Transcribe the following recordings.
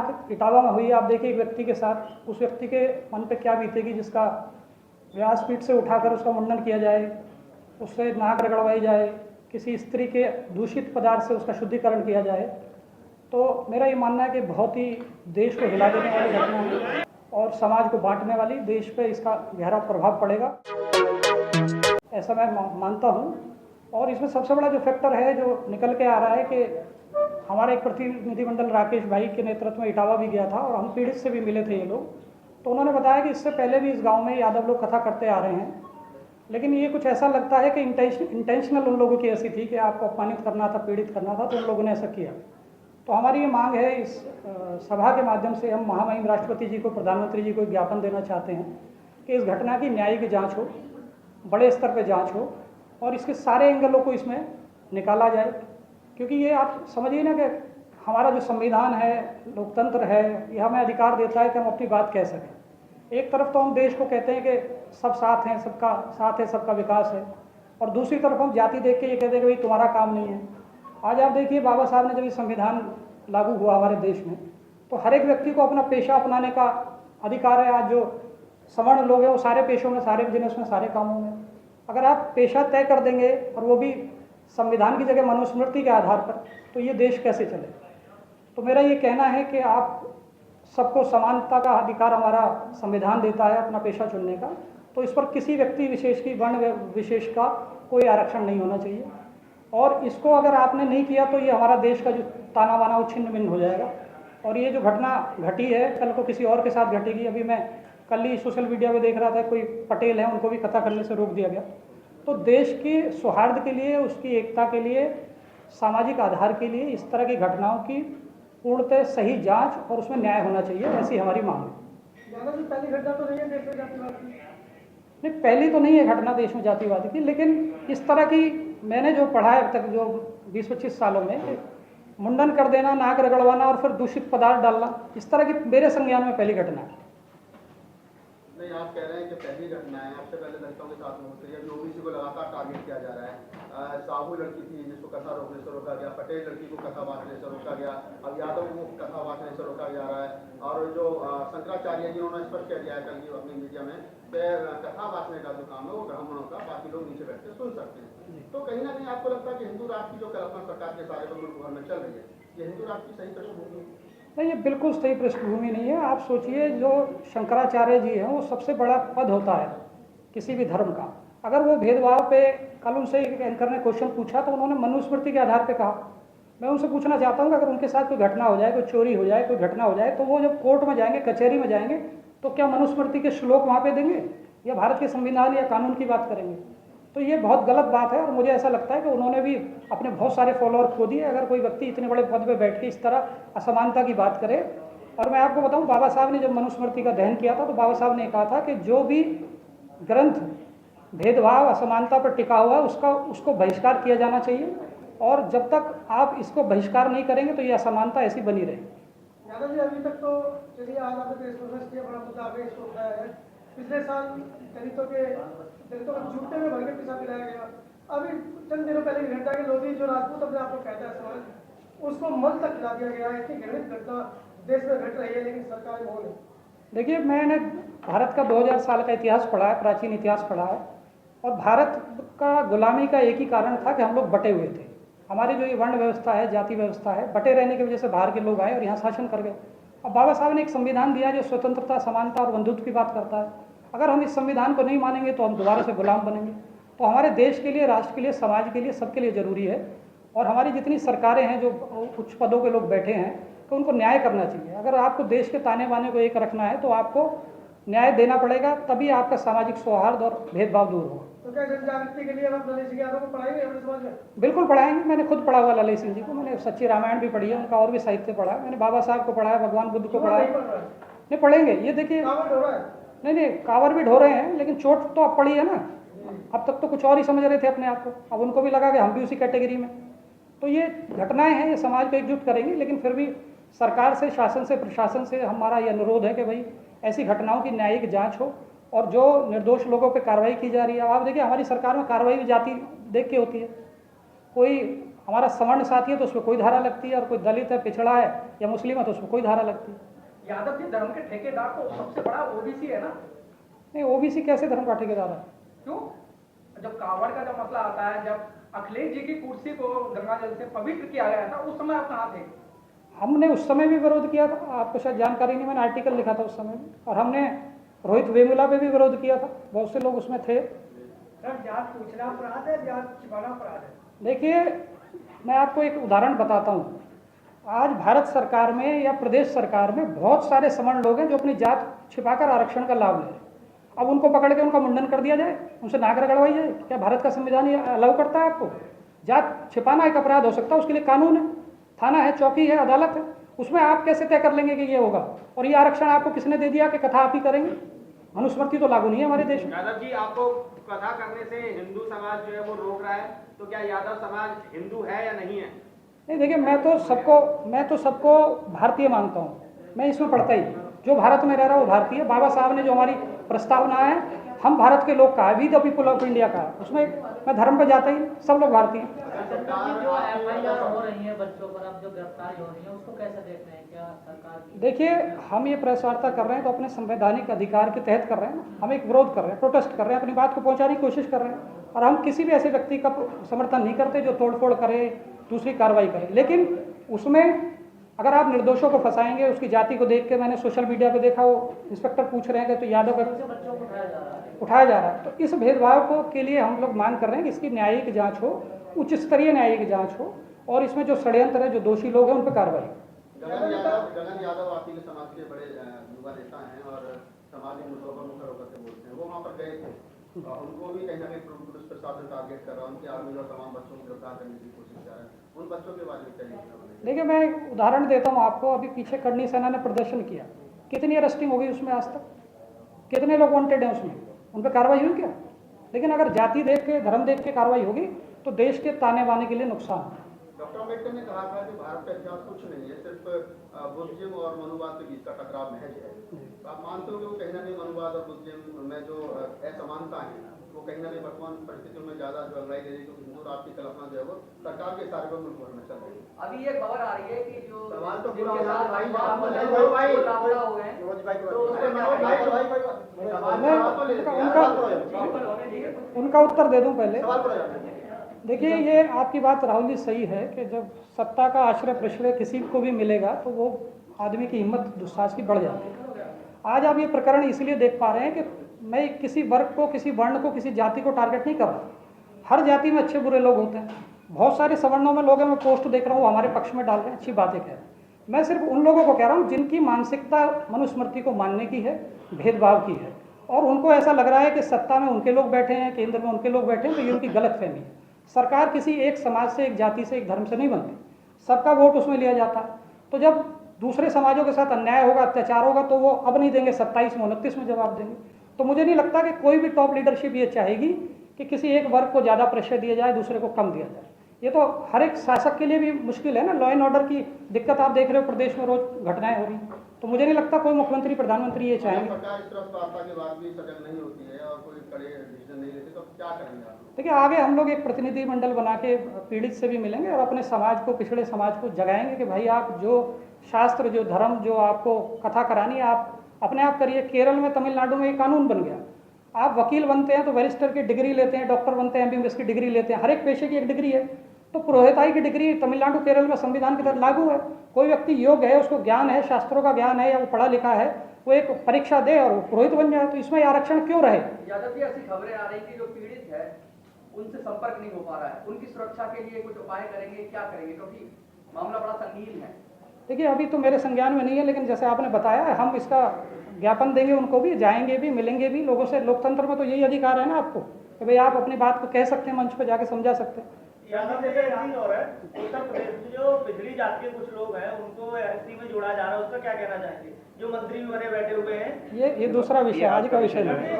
आग इटावा में हुई, आप देखिए एक व्यक्ति के साथ, उस व्यक्ति के मन पे क्या बीतेगी जिसका व्यासपीठ से उठाकर उसका मुंडन किया जाए, उससे नाक रगड़वाई जाए, किसी स्त्री के दूषित पदार्थ से उसका शुद्धिकरण किया जाए। तो मेरा ये मानना है कि बहुत ही देश को हिला देने वाली घटना है और समाज को बांटने वाली, देश पे इसका गहरा प्रभाव पड़ेगा, ऐसा मैं मानता हूँ। और इसमें सबसे बड़ा जो फैक्टर है जो निकल के आ रहा है कि हमारा एक प्रतिनिधिमंडल राकेश भाई के नेतृत्व में इटावा भी गया था और हम पीड़ित से भी मिले थे ये लोग। तो उन्होंने बताया कि इससे पहले भी इस गांव में यादव लोग कथा करते आ रहे हैं, लेकिन ये कुछ ऐसा लगता है कि इंटेंशनल उन लोगों की ऐसी थी कि आपको अपमानित करना था, पीड़ित करना था, तो उन लोगों ने ऐसा किया। तो हमारी ये मांग है, इस सभा के माध्यम से हम महामहिम राष्ट्रपति जी को, प्रधानमंत्री जी को एक ज्ञापन देना चाहते हैं कि इस घटना की न्यायिक जांच हो, बड़े स्तर पर जांच हो और इसके सारे एंगलों को इसमें निकाला जाए। क्योंकि ये आप समझिए ना कि हमारा जो संविधान है, लोकतंत्र है, ये हमें अधिकार देता है कि हम अपनी बात कह सकें। एक तरफ तो हम देश को कहते हैं कि सब साथ हैं, सबका साथ है, सबका विकास है, और दूसरी तरफ हम जाति देख के ये कहते हैं कि भाई तुम्हारा काम नहीं है। आज आप देखिए, बाबा साहब ने जब ये संविधान लागू हुआ हमारे देश में, तो हर एक व्यक्ति को अपना पेशा अपनाने का अधिकार है। आज जो सवर्ण लोग हैं वो सारे पेशों में, सारे बिजनेस में, सारे कामों में, अगर आप पेशा तय कर देंगे और वो भी संविधान की जगह मनुस्मृति के आधार पर, तो ये देश कैसे चले। तो मेरा ये कहना है कि आप सबको समानता का अधिकार हमारा संविधान देता है अपना पेशा चुनने का, तो इस पर किसी व्यक्ति विशेष की, वर्ण विशेष का कोई आरक्षण नहीं होना चाहिए। और इसको अगर आपने नहीं किया तो ये हमारा देश का जो ताना बाना वो छिन्न भिन्न हो जाएगा। और ये जो घटना घटी है कल को किसी और के साथ घटेगी। अभी मैं कल ही सोशल मीडिया में देख रहा था, कोई पटेल हैं, उनको भी कथा करने से रोक दिया गया। तो देश के सौहार्द के लिए, उसकी एकता के लिए, सामाजिक आधार के लिए इस तरह की घटनाओं की पूर्णतः सही जांच और उसमें न्याय होना चाहिए, ऐसी हमारी मांग है। पहली घटना तो नहीं है देश में जातिवाद की? नहीं, पहली तो नहीं है घटना देश में जातिवाद की, लेकिन इस तरह की मैंने जो पढ़ा है अब तक, जो 20-25 सालों में, मुंडन कर देना, नाक रगड़वाना और फिर दूषित पदार्थ डालना, इस तरह की मेरे संज्ञान में पहली घटना है। नहीं, आप कह रहे हैं कि पहली घटना है, आपसे पहले दलितों के साथ में होती है, ओबीसी को लगातार टारगेट किया जा रहा है। साहू लड़की थी जिसको कथा रोकने से रोका गया, पटेल लड़की को कथा बांटने से रोका गया, अब यादव को कथा बांटने से रोका जा रहा है। और जो शंकराचार्य जी, उन्होंने स्पष्ट कह दिया है कल की अपनी मीडिया में कि कथा बांटने का जो काम है वो ब्राह्मणों का, बाकी लोग नीचे बैठ के सुन सकते हैं। तो कहीं ना कहीं आपको लगता है कि हिंदू राष्ट्र की जो कल्पना सरकार के सारे मुल्क भर में चल रही है, ये हिंदू राष्ट्र की सही पृष्ठभूमि? नहीं, ये बिल्कुल सही पृष्ठभूमि नहीं है। आप सोचिए, जो शंकराचार्य जी हैं वो सबसे बड़ा पद होता है किसी भी धर्म का। अगर वो भेदभाव पे, कल उनसे एक एंकर ने क्वेश्चन पूछा तो उन्होंने मनुस्मृति के आधार पे कहा। मैं उनसे पूछना चाहता हूँ कि अगर उनके साथ कोई घटना हो जाए, कोई चोरी हो जाए, कोई घटना हो जाए, तो वो जब कोर्ट में जाएंगे, कचहरी में जाएंगे, तो क्या मनुस्मृति के श्लोक वहाँ पे देंगे या भारत के संविधान या कानून की बात करेंगे? तो ये बहुत गलत बात है और मुझे ऐसा लगता है कि उन्होंने भी अपने बहुत सारे फॉलोअर खो दिए। अगर कोई व्यक्ति इतने बड़े पद पे बैठ के इस तरह असमानता की बात करे, और मैं आपको बताऊं, बाबा साहब ने जब मनुस्मृति का दहन किया था तो बाबा साहब ने कहा था कि जो भी ग्रंथ भेदभाव, असमानता पर टिका हुआ है उसको बहिष्कार किया जाना चाहिए, और जब तक आप इसको बहिष्कार नहीं करेंगे तो ये असमानता ऐसी बनी रहेगी। यादव जी, अभी तक तो चलिए, आज आपने प्रेस कॉन्फ्रेंस किया, बड़ा मुद्दा आपने इसको उठाया है। पिछले साल दलितों को जूते में भर के पिसा पिलाया गया। अभी चंद दिनों पहले घटना के लोधी जो राजपूत अपने आप को कहता है समाज, उसको मल तक खिला दिया गया है। इतनी घृणित घटना देश में घट रही है, लेकिन सरकार में हो नहीं। देखिए, मैंने भारत का 2000 साल का इतिहास पढ़ा है, प्राचीन इतिहास पढ़ा है, और भारत का गुलामी का एक ही कारण था कि हम लोग बटे हुए थे। हमारी जो ये वर्ण व्यवस्था है, जाति व्यवस्था है, बटे रहने की वजह से बाहर के लोग आए और यहाँ शासन कर गए। अब बाबा साहब ने एक संविधान दिया जो स्वतंत्रता, समानता और बंधुत्व की बात करता है। अगर हम इस संविधान को नहीं मानेंगे तो हम दोबारा से गुलाम बनेंगे। तो हमारे देश के लिए, राष्ट्र के लिए, समाज के लिए, सबके लिए ज़रूरी है। और हमारी जितनी सरकारें हैं, जो उच्च पदों के लोग बैठे हैं, तो उनको न्याय करना चाहिए। अगर आपको देश के ताने बाने को एक रखना है तो आपको न्याय देना पड़ेगा, तभी आपका सामाजिक सौहार्द और भेदभाव दूर होगा। तो क्या जन जागृति के लिए आप ललित सिंह यादव को पढ़ाएंगे अपने समाज में? बिल्कुल पढ़ाएंगे। मैंने खुद पढ़ा हुआ ललित सिंह जी को, मैंने सच्ची रामायण भी पढ़ी है, उनका और भी साहित्य पढ़ा है। मैंने बाबा साहब को पढ़ा है, भगवान बुद्ध को पढ़ा है। नहीं पढ़ेंगे, ये देखिए। नहीं, कांवर भी ढो रहे हैं, लेकिन चोट तो अब पड़ी है ना। अब तक तो कुछ और ही समझ रहे थे अपने आप को, अब उनको भी लगा कि हम भी उसी कैटेगरी में। तो ये घटनाएं हैं, ये समाज को एकजुट करेंगी। लेकिन फिर भी सरकार से, शासन से, प्रशासन से हमारा ये अनुरोध है कि भाई ऐसी घटनाओं की न्यायिक जांच हो और जो निर्दोष लोगों पे कार्रवाई की जा रही है। आप देखिए, हमारी सरकार में कार्रवाई भी जाति देख के होती है। कोई हमारा सवर्ण साथी है तो उस पर कोई धारा लगती है, और कोई दलित है, पिछड़ा है या मुस्लिम है तो उस पर कोई धारा लगती है। यादव जी धर्म के ठेकेदार तो सबसे बड़ा ओबीसी है ना? नहीं, ओबीसी कैसे धर्म का ठेकेदार है? क्यों? जब कांवड़ का जब मसला आता है, जब अखिलेश जी की कुर्सी को गंगा जल से पवित्र किया गया था, उस समय आप कहाँ थे? हमने उस समय भी विरोध किया था, आपको शायद जानकारी नहीं, मैंने आर्टिकल लिखा था उस समय भी, और हमने रोहित वेमुला पे भी विरोध किया था, बहुत से लोग उसमें थे। सर, जात पूछना अपराध है, जात छिपाना अपराध है? देखिए, मैं आपको एक उदाहरण बताता हूँ। आज भारत सरकार में या प्रदेश सरकार में बहुत सारे सवर्ण लोग हैं जो अपनी जात छिपाकर आरक्षण का लाभ ले रहे हैं। अब उनको पकड़ के उनका मुंडन कर दिया जाए, उनसे नाक रगड़वाई जाए? क्या भारत का संविधान ये अलाउ करता है आपको? जात छिपाना एक अपराध हो सकता है, उसके लिए कानून है, थाना है, चौकी है, अदालत है। उसमें आप कैसे तय कर लेंगे कि ये होगा? और ये आरक्षण आपको किसने दे दिया कि कथा आप ही करेंगे? मनुस्मृति तो लागू नहीं है हमारे देश में। यादव जी, आपको कथा करने से हिंदू समाज जो है वो रोक रहा है, तो क्या यादव समाज हिंदू है या नहीं है? नहीं, देखिए, मैं तो सबको भारतीय मानता हूँ। मैं इसमें पढ़ता ही, जो भारत में रह रहा है वो भारतीय। बाबा साहब ने जो हमारी प्रस्तावना है, हम भारत के लोग का है, we the people of India का, उसमें मैं धर्म पे जाता ही, सब लोग भारतीय हैं। जो एफआईआर हो रही है बच्चों पर, अब जो गिरफ्तारी हो रही है, उसको कैसे देख रहे हैं? क्या सरकार की? देखिए, हम ये प्रेस वार्ता कर रहे हैं तो अपने संवैधानिक अधिकार के तहत कर रहे हैं। हम एक विरोध कर रहे हैं, प्रोटेस्ट कर रहे हैं, अपनी बात को पहुंचाने की कोशिश कर रहे हैं, और हम किसी भी ऐसे व्यक्ति का समर्थन नहीं करते जो तोड़फोड़ करे, दूसरी कार्रवाई करे। लेकिन उसमें अगर आप निर्दोषों को फंसाएंगे, उसकी जाति को देख के, मैंने सोशल मीडिया पे देखा, वो इंस्पेक्टर पूछ रहे हैं कि तो यादव का बच्चों को उठाया जा रहा है, तो इस भेदभाव को के लिए हम लोग मांग कर रहे हैं कि इसकी न्यायिक जांच हो, उच्च स्तरीय न्यायिक जांच हो, और इसमें जो षड्यंत्र है, जो दोषी लोग हैं, उन पर कार्रवाई। गगन यादव आप ही के समाज के बड़े युवा नेता हैं और सामाजिक मुद्दों पर मुखर होकर के बोलते हैं। वो वहाँ पर गए थे, उनको भी कहीं ना कहीं पुलिस प्रशासन टारगेट कर रहा है, उनके आदमी और तमाम बच्चों को गिरफ्तार करने की कोशिश कर रहा है। उन बच्चों के बारे में क्या योजना बनेगी? देखिए, मैं एक उदाहरण देता हूँ आपको। अभी पीछे करनी सेना ने प्रदर्शन किया, कितनी अरेस्टिंग हो गई उसमें आज तक? कितने लोग वांटेड हैं उसमें? उन पर कार्रवाई हुई क्या? लेकिन अगर जाति देख के, धर्म देख के कार्रवाई होगी तो देश के ताने बाने के लिए नुकसान है। डॉक्टर अम्बेडकर ने कहा था कि भारत का इतिहास कुछ नहीं है, सिर्फ बुद्धिज्म और मनुवाद के बीच का टकराव महज है। तो आप मानते हो कि वो कहीं ना कहीं मनुवाद और बुद्धिज्म में जो असमानता है, वो कहीं ना कहीं वर्तमान परिस्थितियों में ज्यादा जो अगलाई दे रही है, क्योंकि हिंदू राष्ट्र की कल्पना जो है वो सरकार के इशारे पर मुल्क भर में चल रही है। अभी ये खबर आ रही है कि जो सवाल तो जिनके पूरा साथ भाई लापता हो गए हैं, तो उसको उनका उत्तर दे दूं पहले। देखिए, ये आपकी बात राहुल जी सही है कि जब सत्ता का आश्रय प्रश्रय किसी को भी मिलेगा तो वो आदमी की हिम्मत दुस्साहस की बढ़ जाती है। आज आप ये प्रकरण इसलिए देख पा रहे हैं कि मैं किसी वर्ग को, किसी वर्ण को, किसी जाति को टारगेट नहीं कर रहा। हर जाति में अच्छे बुरे लोग होते हैं। बहुत सारे सवर्णों में लोग हैं, मैं पोस्ट देख रहा हूँ, हमारे पक्ष में डाल रहे हैं, अच्छी बातें कह रहे हैं। मैं सिर्फ उन लोगों को कह रहा हूँ जिनकी मानसिकता मनुस्मृति को मानने की है, भेदभाव की है, और उनको ऐसा लग रहा है कि सत्ता में उनके लोग बैठे हैं, केंद्र में उनके लोग बैठे हैं, तो ये उनकी गलतफहमी है। सरकार किसी एक समाज से, एक जाति से, एक धर्म से नहीं बनती, सबका वोट उसमें लिया जाता है। तो जब दूसरे समाजों के साथ अन्याय होगा, अत्याचार होगा, तो वो अब नहीं देंगे, 27 में 29 में जवाब देंगे। तो मुझे नहीं लगता कि कोई भी टॉप लीडरशिप ये चाहेगी कि किसी एक वर्ग को ज़्यादा प्रेशर दिया जाए, दूसरे को कम दिया जाए। ये तो हर एक शासक के लिए भी मुश्किल है ना। लॉ एंड ऑर्डर की दिक्कत आप देख रहे हो, प्रदेश में रोज घटनाएं हो रही। तो मुझे नहीं लगता कोई मुख्यमंत्री, प्रधानमंत्री ये चाहेंगे। सरकार इस तरह वार्ता के बाद भी सजग नहीं होती है और कोई कड़े डिसीजन नहीं लेती, तो क्या करेंगे आप? देखिए, आगे हम लोग एक प्रतिनिधि मंडल बना के पीड़ित से भी मिलेंगे और अपने समाज को, पिछड़े समाज को जगाएंगे कि भाई आप जो शास्त्र, जो धर्म, जो आपको कथा करानी है, आप अपने आप करिए। केरल में, तमिलनाडु में ये कानून बन गया। आप वकील बनते हैं तो बैरिस्टर की डिग्री लेते हैं, डॉक्टर बनते हैं MBBS की डिग्री लेते हैं, हर एक पेशे की एक डिग्री है। तो पुरोहिताई की डिग्री तमिलनाडु, केरल में संविधान की तरह लागू है। कोई व्यक्ति योग्य है, उसको ज्ञान है, शास्त्रों का ज्ञान है, या वो पढ़ा लिखा है, वो एक परीक्षा दे और वो पुरोहित बन जाए। तो इसमें आरक्षण क्यों रहे? यादव जी, ऐसी खबरें आ रही कि जो पीड़ित है उनसे संपर्क नहीं हो पा रहा है, उनकी सुरक्षा के लिए कुछ उपाय करेंगे, क्या करेंगे, क्योंकि मामला बड़ा संगीन है। देखिए, अभी तो मेरे संज्ञान में नहीं है, लेकिन जैसे आपने बताया है, हम इसका ज्ञापन देंगे, उनको भी जाएंगे भी, मिलेंगे भी लोगों से। लोकतंत्र में तो यही अधिकार है ना आपको कि भाई आप अपनी बात को कह सकते हैं, मंच पर जाके समझा सकते हैं। यादव जैसे एक चीज और है, उत्तर प्रदेश में जो पिछड़ी जाति के कुछ लोग हैं उनको एसटी में जोड़ा जा रहा है, उसका क्या कहना चाहेंगे? जो मंत्री भी बने बैठे हुए हैं, ये दूसरा विषय, आज का विषय नहीं है।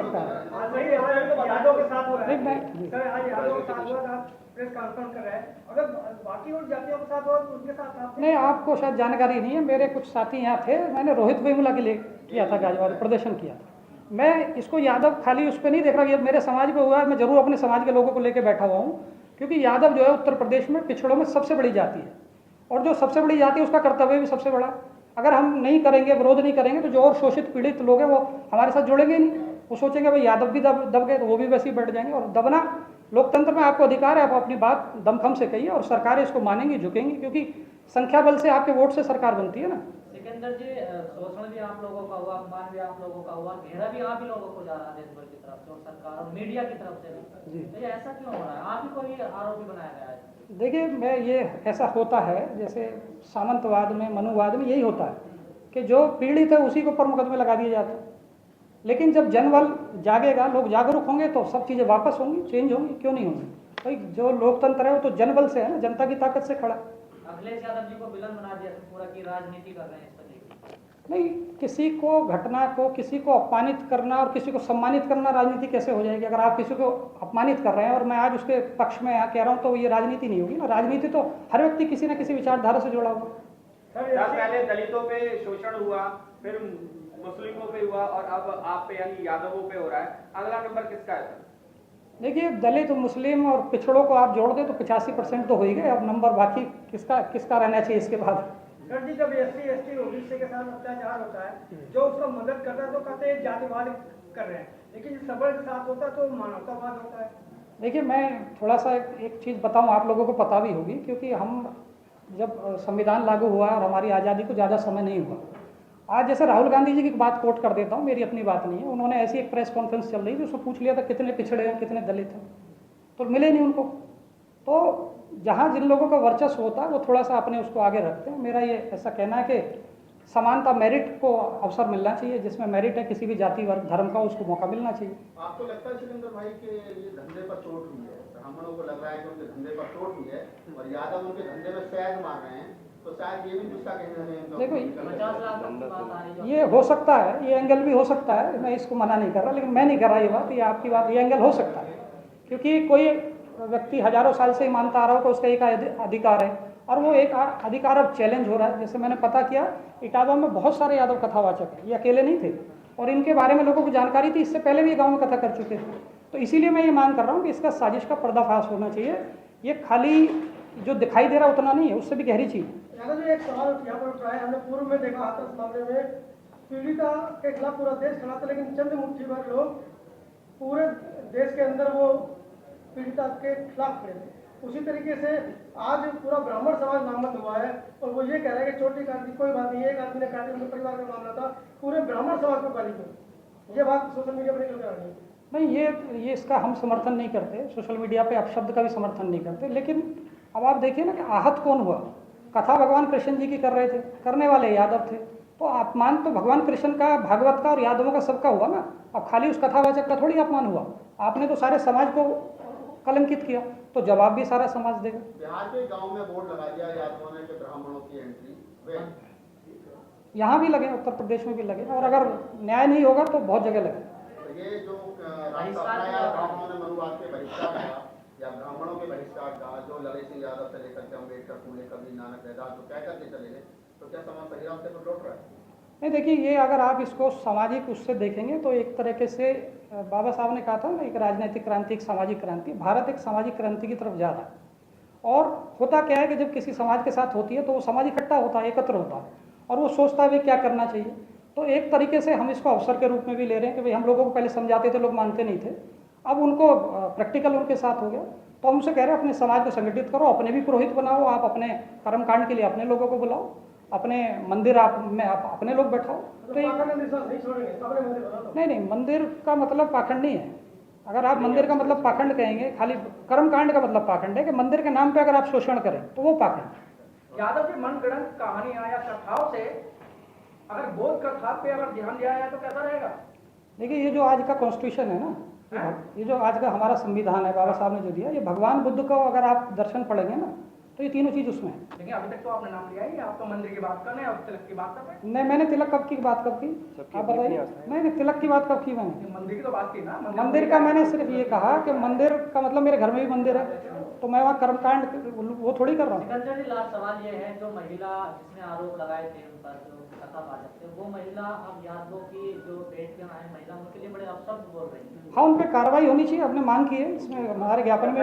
यादव के साथ हो रहा है। नहीं, सर, आज यादव के साथ हुआ था, प्रेस कॉन्फ्रेंस कर रहे हैं। अगर बाकी और जातियों के साथ हुआ तो उनके साथ आप नहीं, आपको शायद जानकारी नहीं है। मेरे कुछ साथी यहाँ थे, मैंने रोहित वेमुला के लिए किया था, गाजियाबाद प्रदर्शन किया था। मैं इसको यादव खाली उस पर नहीं देख रहा कि मेरे समाज पे हुआ है। मैं जरूर अपने समाज के लोगों को लेकर बैठा हुआ हूँ, क्योंकि यादव जो है उत्तर प्रदेश में पिछड़ों में सबसे बड़ी जाति है, और जो सबसे बड़ी जाति है उसका कर्तव्य भी सबसे बड़ा। अगर हम नहीं करेंगे, विरोध नहीं करेंगे, तो जो और शोषित पीड़ित लोग हैं वो हमारे साथ जुड़ेंगे ही नहीं। वो सोचेंगे भाई यादव भी दब गए तो वो भी वैसे ही बैठ जाएंगे। और दबना लोकतंत्र में आपको अधिकार है, आप अपनी बात दमखम से कहिए और सरकारें इसको मानेंगी, झुकेंगी, क्योंकि संख्या बल से आपके वोट से सरकार बनती है ना। सिकंदर जी, शोषण भी आप लोगों का हुआ, अपमान भी आप लोगों का हुआ, घेरा भी आप ही लोगों को जा रहा है देश भर की तरफ से और सरकार और मीडिया की तरफ से भी। जी। तो ये ऐसा क्यों हो रहा है? आप ही को ही आरोपी बनाया गया है। देखिए, मैं ये ऐसा होता है जैसे सामंतवाद में, मनुवाद में यही होता है कि जो पीड़ित है उसी के ऊपर मुकदमे लगा दिए जाते हैं। लेकिन जब जनबल जागेगा, लोग जागरूक होंगे तो सब चीज़ें वापस होंगी, चेंज होंगी, क्यों नहीं होंगी। भाई जो लोकतंत्र है वो तो जनबल से है ना, जनता की ताकत से खड़ा। अखिलेश यादव जी को विलन बना दिया पूरा की राजनीति कर रहे हैं इस तरीके की। नहीं, किसी को घटना को, किसी को अपमानित करना और किसी को सम्मानित करना राजनीति कैसे हो जाएगी? अगर आप किसी को अपमानित कर रहे हैं और मैं आज उसके पक्ष में कह रहा हूँ तो ये राजनीति नहीं होगी ना। राजनीति तो हर व्यक्ति किसी न किसी विचारधारा से जुड़ा हुआ। सर, पहले दलितों पे शोषण हुआ, फिर मुस्लिमों पे हुआ और अब आप पे यानी यादवों पे हो रहा है। अगला नंबर किसका है सर? देखिए, दलित, मुस्लिम और पिछड़ों को आप जोड़ दें तो 85% तो हो ही गए। अब नंबर बाकी किसका रहना चाहिए इसके बाद। सर जी, जब SC ST OBC के साथ अत्याचार होता है, जो उसका मदद करता है तो कहते हैं जातिवाद कर रहे हैं, लेकिन सबल के साथ होता है तो मानवतावाद होता है। देखिए, मैं थोड़ा सा एक चीज़ बताऊं, आप लोगों को पता भी होगी, क्योंकि हम जब संविधान लागू हुआ और हमारी आज़ादी को ज़्यादा समय नहीं हुआ। आज जैसे राहुल गांधी जी की बात कोट कर देता हूँ, मेरी अपनी बात नहीं है, उन्होंने ऐसी एक प्रेस कॉन्फ्रेंस चल रही थी, उसको पूछ लिया था कितने पिछड़े हैं, कितने दलित हैं, तो मिले नहीं उनको। तो जहाँ जिन लोगों का वर्चस्व होता है वो थोड़ा सा अपने उसको आगे रखते हैं। मेरा ये ऐसा कहना है कि समानता, मेरिट को अवसर मिलना चाहिए, जिसमें मेरिट है किसी भी जाति, वर्ग, धर्म का, उसको मौका मिलना चाहिए। आपको लगता है सिकंदर भाई कि ये धंधे पर चोट हुई है? ब्राह्मणों को लग रहा है कि उनके धंधे पर चोट हुई है और यादव उनके धंधे में शहद मार रहे हैं, तो शायद ये भी गुस्सा कहने में देखो, 50 लाख की बात आ रही है। ये हो सकता है, ये एंगल भी हो सकता है, मैं इसको मना नहीं कर रहा, लेकिन मैं नहीं कर रहा ये बात, ये आपकी बात, ये एंगल हो सकता है। क्योंकि कोई व्यक्ति हजारों साल से ही मानता आ रहा हो कि उसका एक अधिकार है, और वो एक अधिकार अब चैलेंज हो रहा है। जैसे मैंने पता किया, इटावा में बहुत सारे यादव कथावाचक हैं, ये अकेले नहीं थे, और इनके बारे में लोगों को जानकारी थी, इससे पहले भी गाँव में कथा कर चुके थे। तो इसीलिए मैं ये मांग कर रहा हूँ कि इसका साजिश का पर्दाफाश होना चाहिए। ये खाली जो दिखाई दे रहा उतना नहीं है, उससे भी गहरी चीज़। यादव जी, एक सवाल यहाँ पर उठाया, हमने पूर्व में देखा हाथरस मामले में पीड़िता के खिलाफ पूरा देश खड़ा था, लेकिन चंद मुट्ठी भर लोग पूरे देश के अंदर वो पीड़िता के खिलाफ खड़े थे। उसी तरीके से आज पूरा ब्राह्मण समाज नामंद हुआ है और वो ये कह रहा है कि चोटी काट दी, कोई बात नहीं, एक आदमी ने काटी, उनके परिवार का मामला था, पूरे ब्राह्मण समाज को गाली दी। ये बात सोशल मीडिया पर निकल कर आ रही है। नहीं, ये इसका हम समर्थन नहीं करते, सोशल मीडिया पे अपशब्द का भी समर्थन नहीं करते। लेकिन अब आप देखिए ना कि आहत कौन हुआ। कथा भगवान कृष्ण जी की कर रहे थे, करने वाले यादव थे, तो अपमान तो भगवान कृष्ण का, भागवत का और यादवों का सबका हुआ ना। अब खाली उस कथावाचक का थोड़ी अपमान हुआ, आपने तो सारे समाज को कलंकित किया, तो जवाब भी सारा समाज देगा। बिहार के गांव में बोर्ड लगा दिया यादवों ने कि ब्राह्मणों की एंट्री वे, यहाँ भी लगे, उत्तर प्रदेश में भी लगे, और अगर न्याय नहीं होगा तो बहुत जगह लगे। तो ये जो रास्ता अपनाया ब्राह्मणों ने मनुवाद के बहिष्कार का या ब्राह्मणों के बहिष्कार का, जो ललित सिंह यादव से लेकर के अम्बेडकर, फूले, कबीर, नानक, रैदास जो कह करके चले गए, तो क्या समाज सही रास्ते पर लौट रहा है? नहीं, देखिए, ये अगर आप इसको सामाजिक उससे देखेंगे तो एक तरीके से बाबा साहब ने कहा था ना, एक राजनीतिक क्रांति, एक सामाजिक क्रांति। भारत एक सामाजिक क्रांति की तरफ जा रहा है। और होता क्या है कि जब किसी समाज के साथ होती है तो वो समाज इकट्ठा होता है, एकत्र होता है, और वो सोचता है क्या करना चाहिए। तो एक तरीके से हम इसको अवसर के रूप में भी ले रहे हैं कि भाई हम लोगों को पहले समझाते थे, लोग मानते नहीं थे, अब उनको प्रैक्टिकल उनके साथ हो गया, तो हम उनसे कह रहे हैं अपने समाज को संगठित करो, अपने भी पुरोहित बनाओ, आप अपने कर्मकांड के लिए अपने लोगों को बुलाओ, अपने मंदिर आप अपने लोग बैठाओ। तो नहीं, मंदिर का मतलब पाखंड नहीं है। अगर आप मंदिर का मतलब पाखंड कहेंगे, खाली कर्मकांड का मतलब पाखंड है कि मंदिर के नाम पे अगर आप शोषण करें तो वो पाखंड। यादव की मनगढ़ंत कहानियां या कथाओं से अगर बोध कथा पे अगर ध्यान दिया जाए तो कैसा रहेगा? देखिए, ये जो आज का कॉन्स्टिट्यूशन है ना, ये जो आज का हमारा संविधान है, बाबा साहब ने जो दिया, ये भगवान बुद्ध को अगर आप दर्शन पढ़ेंगे ना, तो ये तीनों चीज़ उसमें है। लेकिन अभी तक तो आपने नाम लिया ही, आप तो मंदिर की बात कर रहे हैं और तिलक की बात कर रहे हैं। नहीं, मैंने तिलक कब की बात कब की आप बताइए। नहीं, तिलक की बात कब की मैंने? ये मंदिर की तो बात की ना, मंदिर का मैंने सिर्फ ये कहा कि मंदिर का मतलब मेरे घर में भी मंदिर है, तो मैं वहाँ कर्मकांड वो थोड़ी कर रहा हूँ। सिकंदर जी, लास्ट सवाल ये है, जो महिला जिसने आरोप लगाए थे उन पर, जो कथा पाठक थे, वो महिला अब यादवों की जो पेट के आए महिला, उनके लिए बड़े अपशब्द बोल रही है। हाँ, उन पर कार्रवाई होनी चाहिए, हमने मांग की है, इसमें हमारे ज्ञापन में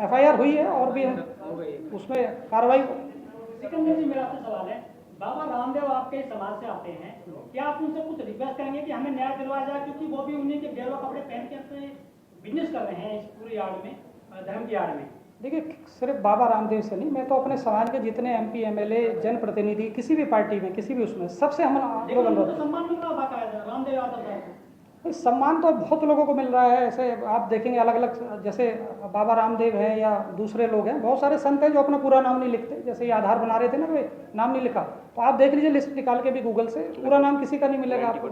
FIR हुई है और भी उसमें कार्रवाई। सिकंदर जी, मेरा आपसे सवाल है, बाबा रामदेव आपके समाज से आते हैं, क्या आप उनसे कुछ रिक्वेस्ट करेंगे कि हमें न्याय दिलवाया जाए, क्योंकि वो भी उन्हीं के गेरुआ कपड़े पहन के अपने बिजनेस कर रहे हैं इस पूरी आड़ में, धर्म की आड़ में। देखिए, सिर्फ बाबा रामदेव से नहीं, मैं तो अपने समाज के जितने MP MLA जनप्रतिनिधि किसी भी पार्टी में किसी भी उसमें सबसे हम लोग अनुरोध। तो सम्मान मिल रहा बाकायदा रामदेव यादव साहब को। सम्मान तो बहुत लोगों को मिल रहा है, ऐसे आप देखेंगे अलग अलग, जैसे बाबा रामदेव हैं या दूसरे लोग हैं, बहुत सारे संत हैं जो अपना पूरा नाम नहीं लिखते, जैसे ये आधार बना रहे थे ना, कोई नाम नहीं लिखा, तो आप देख लीजिए लिस्ट निकाल के भी गूगल से, पूरा नाम किसी का नहीं मिलेगा आपको।